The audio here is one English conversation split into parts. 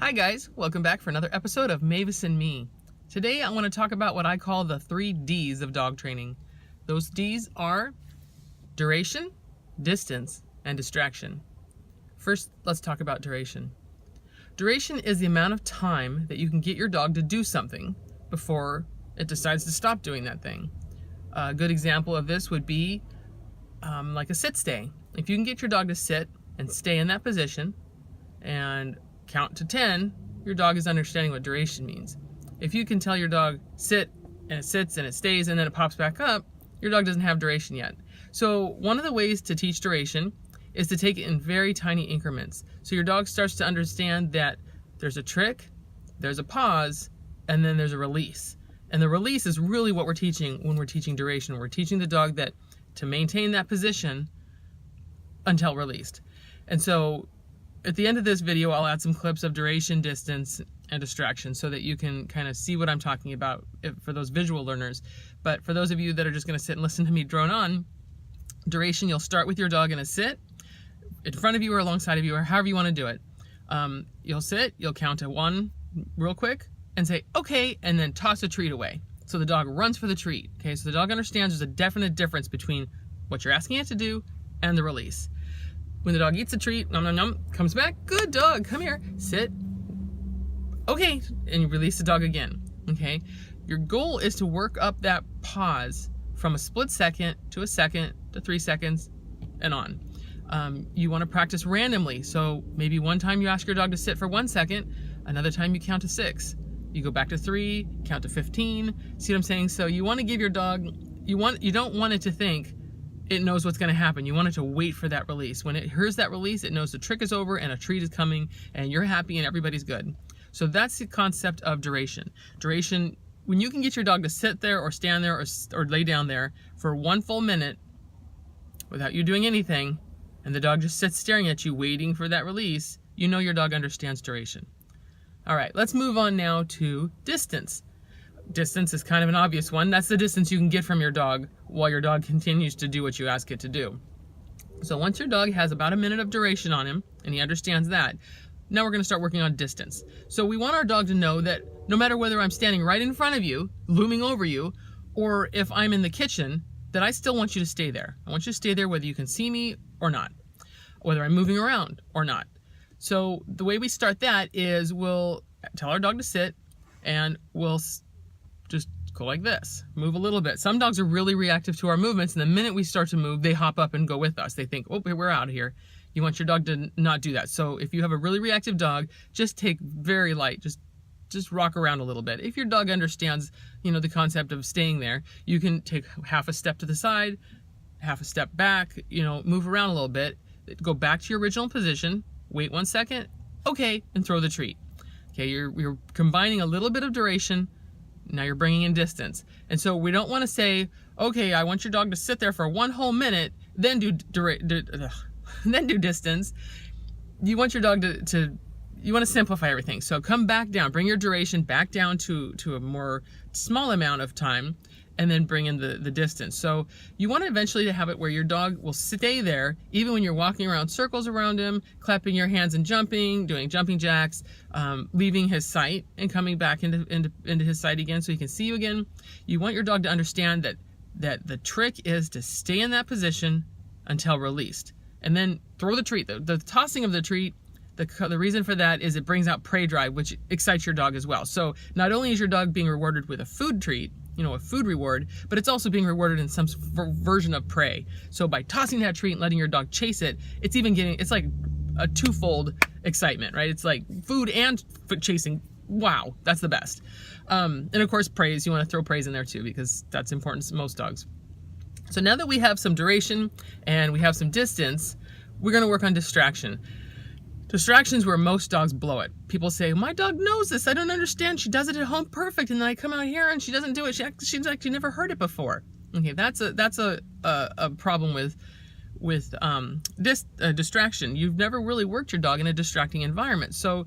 Hi guys, welcome back for another episode of Mavis and Me. Today I want to talk about what I call the 3 Ds of dog training. Those Ds are duration, distance, and distraction. First, let's talk about duration. Duration is the amount of time that you can get your dog to do something before it decides to stop doing that thing. A good example of this would be like a sit-stay. If you can get your dog to sit and stay in that position and count to 10, your dog is understanding what duration means. If you can tell your dog sit, and it sits and it stays and then it pops back up, your dog doesn't have duration yet. So one of the ways to teach duration is to take it in very tiny increments. So your dog starts to understand that there's a trick, there's a pause, and then there's a release. And the release is really what we're teaching when we're teaching duration. We're teaching the dog that to maintain that position until released. And so at the end of this video, I'll add some clips of duration, distance, and distraction so that you can kind of see what I'm talking about for those visual learners. But for those of you that are just going to sit and listen to me drone on, duration, you'll start with your dog in a sit, in front of you or alongside of you, or however you want to do it. You'll sit, you'll count to 1 real quick and say, okay, and then toss a treat away. So the dog runs for the treat. Okay, so the dog understands there's a definite difference between what you're asking it to do and the release. When the dog eats a treat, nom nom nom, comes back, good dog, come here, sit, okay, and you release the dog again, okay? Your goal is to work up that pause from a split second to a second to 3 seconds and on. You want to practice randomly, so maybe one time you ask your dog to sit for 1 second, another time you count to 6. You go back to 3, count to 15, see what I'm saying? So you want to give your dog, you don't want it to think it knows what's going to happen. You want it to wait for that release. When it hears that release, it knows the trick is over and a treat is coming and you're happy and everybody's good. So that's the concept of duration. Duration, when you can get your dog to sit there or stand there or lay down there for 1 full minute without you doing anything, and the dog just sits staring at you waiting for that release, you know your dog understands duration. All right, let's move on now to distance. Distance is kind of an obvious one. That's the distance you can get from your dog while your dog continues to do what you ask it to do. So once your dog has about a minute of duration on him, and he understands that, now we're going to start working on distance. So we want our dog to know that no matter whether I'm standing right in front of you, looming over you, or if I'm in the kitchen, that I still want you to stay there. I want you to stay there whether you can see me or not, whether I'm moving around or not. So the way we start that is we'll tell our dog to sit, and we'll just go like this, move a little bit. Some dogs are really reactive to our movements, and the minute we start to move, they hop up and go with us. They think, oh, we're out of here. You want your dog to not do that. So if you have a really reactive dog, just take very light, just rock around a little bit. If your dog understands, the concept of staying there, you can take half a step to the side, half a step back, move around a little bit, go back to your original position, wait 1 second, okay, and throw the treat. Okay, you're combining a little bit of duration. Now you're bringing in distance. And so we don't want to say, okay, I want your dog to sit there for 1 whole minute, then do distance. You want your dog you want to simplify everything. So come back down, bring your duration back down to a more small amount of time, and then bring in the distance. So you want to eventually have it where your dog will stay there even when you're walking around circles around him, clapping your hands and jumping, doing jumping jacks, leaving his sight and coming back into his sight again so he can see you again. You want your dog to understand that the trick is to stay in that position until released. And then throw the treat. The tossing of the treat, the reason for that is it brings out prey drive, which excites your dog as well. So not only is your dog being rewarded with a food treat, a food reward, but it's also being rewarded in some version of prey. So by tossing that treat and letting your dog chase it, it's like a twofold excitement, right? It's like food and chasing. Wow, that's the best. And of course, praise. You want to throw praise in there too, because that's important to most dogs. So now that we have some duration and we have some distance, we're going to work on distraction. Distraction's where most dogs blow it. People say, my dog knows this. I don't understand. She does it at home perfect, and then I come out here and she doesn't do it. She's actually never heard it before. Okay, that's a problem with distraction. You've never really worked your dog in a distracting environment. So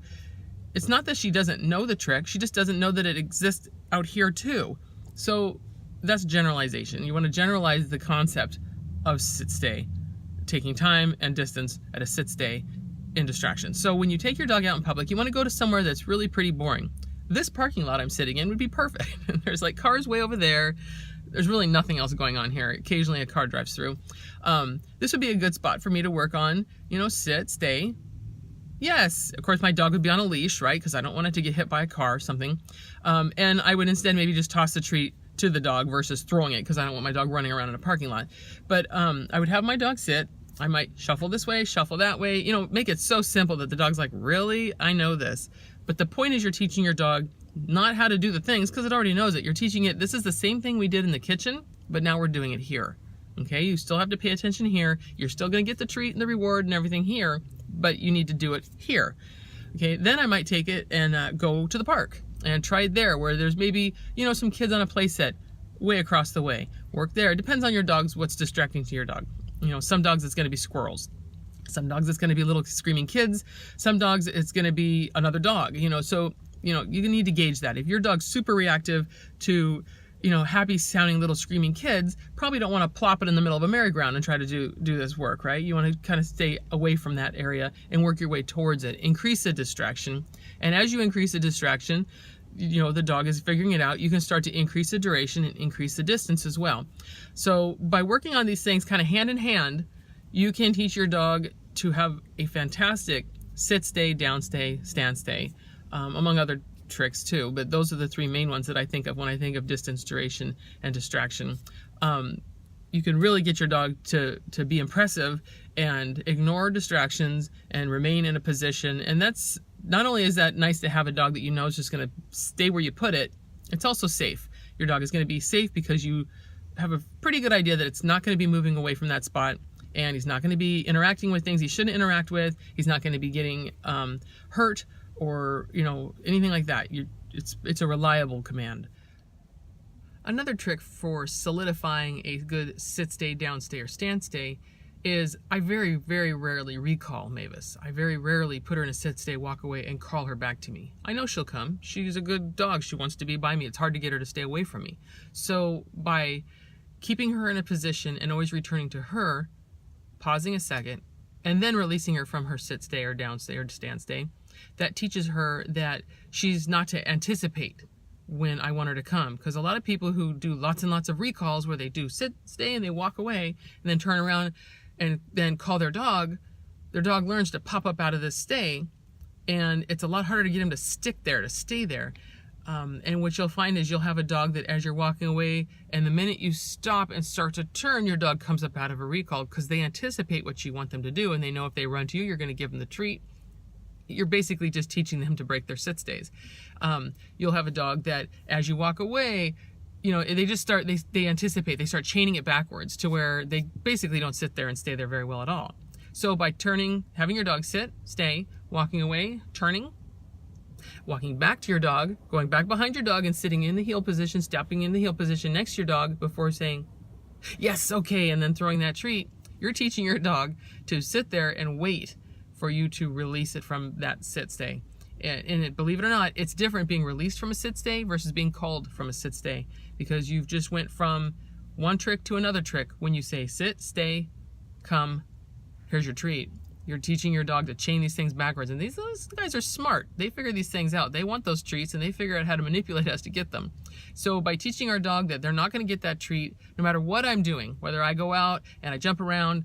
it's not that she doesn't know the trick. She just doesn't know that it exists out here too. So that's generalization. You want to generalize the concept of sit-stay, taking time and distance at a sit-stay in distractions. So when you take your dog out in public, you want to go to somewhere that's really pretty boring. This parking lot I'm sitting in would be perfect. There's like cars way over there. There's really nothing else going on here. Occasionally a car drives through. This would be a good spot for me to work on, you know, sit, stay. Yes, of course my dog would be on a leash, right? Because I don't want it to get hit by a car or something. And I would instead maybe just toss the treat to the dog versus throwing it, because I don't want my dog running around in a parking lot. But I would have my dog sit. I might shuffle this way, shuffle that way, you know, make it so simple that the dog's like, really? I know this. But the point is you're teaching your dog not how to do the things, because it already knows it. You're teaching it, this is the same thing we did in the kitchen, but now we're doing it here. Okay, you still have to pay attention here. You're still gonna get the treat and the reward and everything here, but you need to do it here. Okay, then I might take it and go to the park and try it there, where there's maybe, you know, some kids on a play set way across the way. Work there. It depends on your dogs, what's distracting to your dog. You know, some dogs it's going to be squirrels. Some dogs it's going to be little screaming kids. Some dogs it's going to be another dog, you know. So, you know, you need to gauge that. If your dog's super reactive to, you know, happy sounding little screaming kids, probably don't want to plop it in the middle of a merry-go-round and try to do this work, right? You want to kind of stay away from that area and work your way towards it. Increase the distraction. And as you increase the distraction, you know, the dog is figuring it out, you can start to increase the duration and increase the distance as well. So by working on these things kind of hand in hand, you can teach your dog to have a fantastic sit, stay, down, stay, stand, stay, among other tricks too. But those are the three main ones that I think of when I think of distance, duration, and distraction. You can really get your dog to be impressive and ignore distractions and remain in a position. And that's, not only is that nice to have a dog that you know is just going to stay where you put it, it's also safe. Your dog is going to be safe because you have a pretty good idea that it's not going to be moving away from that spot, and he's not going to be interacting with things he shouldn't interact with. He's not going to be getting hurt or, you know, anything like that. It's a reliable command. Another trick for solidifying a good sit, stay, down, stay, or stand, stay is I very, very rarely recall Mavis. I very rarely put her in a sit, stay, walk away, and call her back to me. I know she'll come. She's a good dog. She wants to be by me. It's hard to get her to stay away from me. So by keeping her in a position and always returning to her, pausing a second, and then releasing her from her sit, stay, or down, stay, or stand, stay, that teaches her that she's not to anticipate when I want her to come. Because a lot of people who do lots and lots of recalls where they do sit, stay, and they walk away, and then turn around and then call their dog learns to pop up out of this stay, and it's a lot harder to get him to stick there, to stay there. And what you'll find is you'll have a dog that as you're walking away, and the minute you stop and start to turn, your dog comes up out of a recall because they anticipate what you want them to do, and they know if they run to you, you're going to give them the treat. You're basically just teaching them to break their sit stays. You'll have a dog that as you walk away, you know, they just start, they anticipate, they start chaining it backwards to where they basically don't sit there and stay there very well at all. So by turning, having your dog sit, stay, walking away, turning, walking back to your dog, going back behind your dog and sitting in the heel position, stepping in the heel position next to your dog before saying, yes, okay, and then throwing that treat, you're teaching your dog to sit there and wait for you to release it from that sit stay. And believe it or not, it's different being released from a sit stay versus being called from a sit stay, because you've just went from one trick to another trick. When you say sit, stay, come, here's your treat. You're teaching your dog to chain these things backwards. And these guys are smart. They figure these things out. They want those treats, and they figure out how to manipulate us to get them. So by teaching our dog that they're not going to get that treat, no matter what I'm doing, whether I go out and I jump around,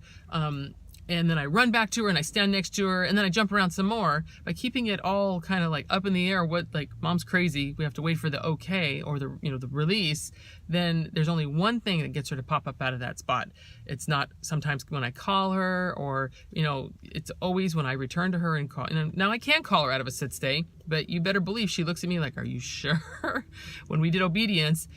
and then I run back to her and I stand next to her and then I jump around some more, by keeping it all kind of like up in the air, what, like mom's crazy, we have to wait for the okay or the, you know, the release, then there's only one thing that gets her to pop up out of that spot. It's not sometimes when I call her, or, you know, it's always when I return to her and call. And now I can call her out of a sit stay, but you better believe she looks at me like, are you sure? When we did obedience,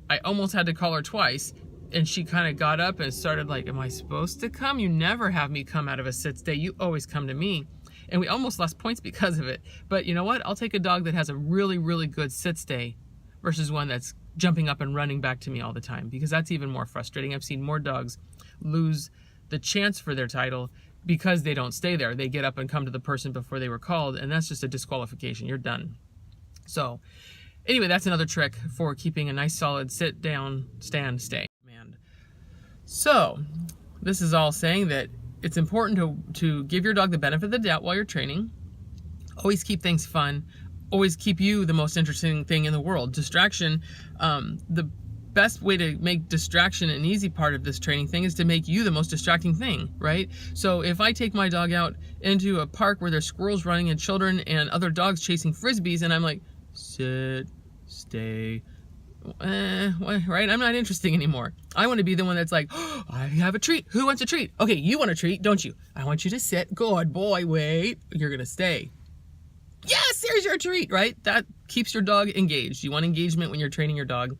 I almost had to call her twice. And she kind of got up and started like, am I supposed to come? You never have me come out of a sit stay. You always come to me. And we almost lost points because of it. But you know what? I'll take a dog that has a really, really good sit stay versus one that's jumping up and running back to me all the time, because that's even more frustrating. I've seen more dogs lose the chance for their title because they don't stay there. They get up and come to the person before they were called, and that's just a disqualification. You're done. So anyway, that's another trick for keeping a nice solid sit, down, stand, stay. So this is all saying that it's important to give your dog the benefit of the doubt while you're training. Always keep things fun. Always keep you the most interesting thing in the world. Distraction, the best way to make distraction an easy part of this training thing is to make you the most distracting thing, right? So if I take my dog out into a park where there's squirrels running and children and other dogs chasing frisbees, and I'm like, sit, stay, right? I'm not interesting anymore. I want to be the one that's like, oh, I have a treat. Who wants a treat? Okay, you want a treat, don't you? I want you to sit. Good boy, wait. You're going to stay. Yes, here's your treat, right? That keeps your dog engaged. You want engagement when you're training your dog.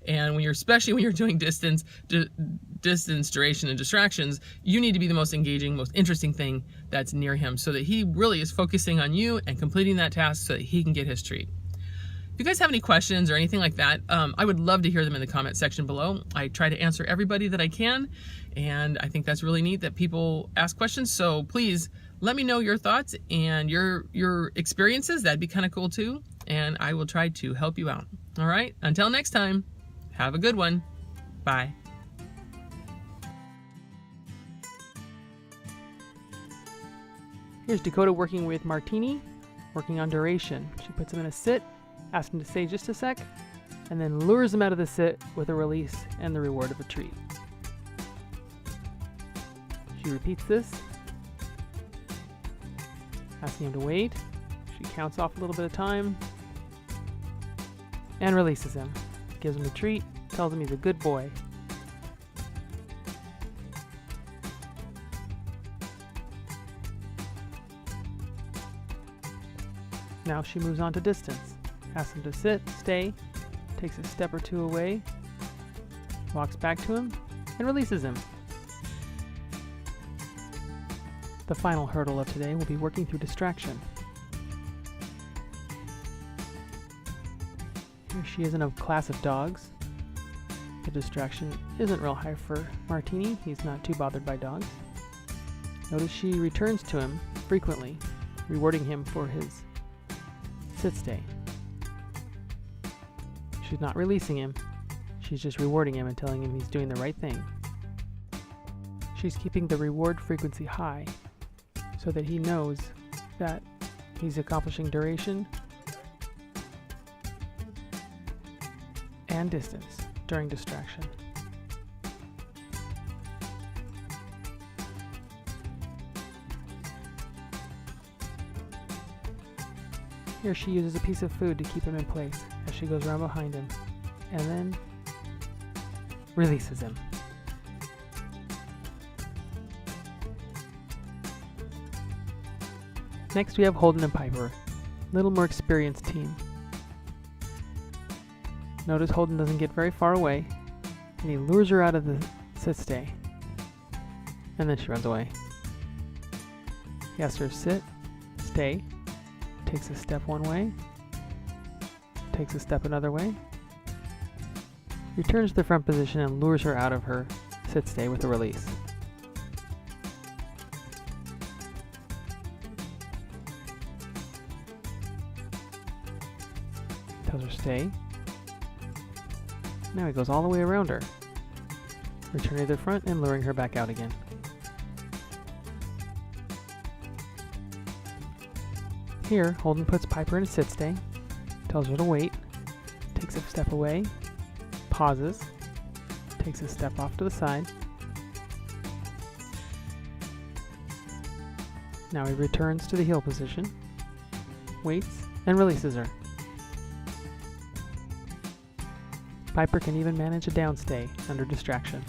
And especially when you're doing distance, duration, and distractions, you need to be the most engaging, most interesting thing that's near him so that he really is focusing on you and completing that task so that he can get his treat. If you guys have any questions or anything like that, I would love to hear them in the comment section below. I try to answer everybody that I can, and I think that's really neat that people ask questions. So please let me know your thoughts and your experiences. That'd be kind of cool too, and I will try to help you out. All right, until next time, have a good one. Bye. Here's Dakota working with Martini, working on duration. She puts him in a sit, asks him to stay just a sec, and then lures him out of the sit with a release and the reward of a treat. She repeats this, asking him to wait. She counts off a little bit of time and releases him. Gives him a treat, tells him he's a good boy. Now she moves on to distance. Asks him to sit, stay, takes a step or two away, walks back to him, and releases him. The final hurdle of today will be working through distraction. Here she is in a class of dogs. The distraction isn't real high for Martini. He's not too bothered by dogs. Notice she returns to him frequently, rewarding him for his sit-stay. She's not releasing him. She's just rewarding him and telling him he's doing the right thing. She's keeping the reward frequency high so that he knows that he's accomplishing duration and distance during distraction. Here she uses a piece of food to keep him in place as she goes around behind him, and then releases him. Next we have Holden and Piper, a little more experienced team. Notice Holden doesn't get very far away, and he lures her out of the sit-stay, and then she runs away. He asks her to sit, stay, takes a step one way, takes a step another way, returns to the front position and lures her out of her sit-stay with a release. Tells her stay. Now he goes all the way around her, returning to the front and luring her back out again. Here, Holden puts Piper in a sit-stay, tells her to wait, takes a step away, pauses, takes a step off to the side. Now he returns to the heel position, waits, and releases her. Piper can even manage a downstay under distraction.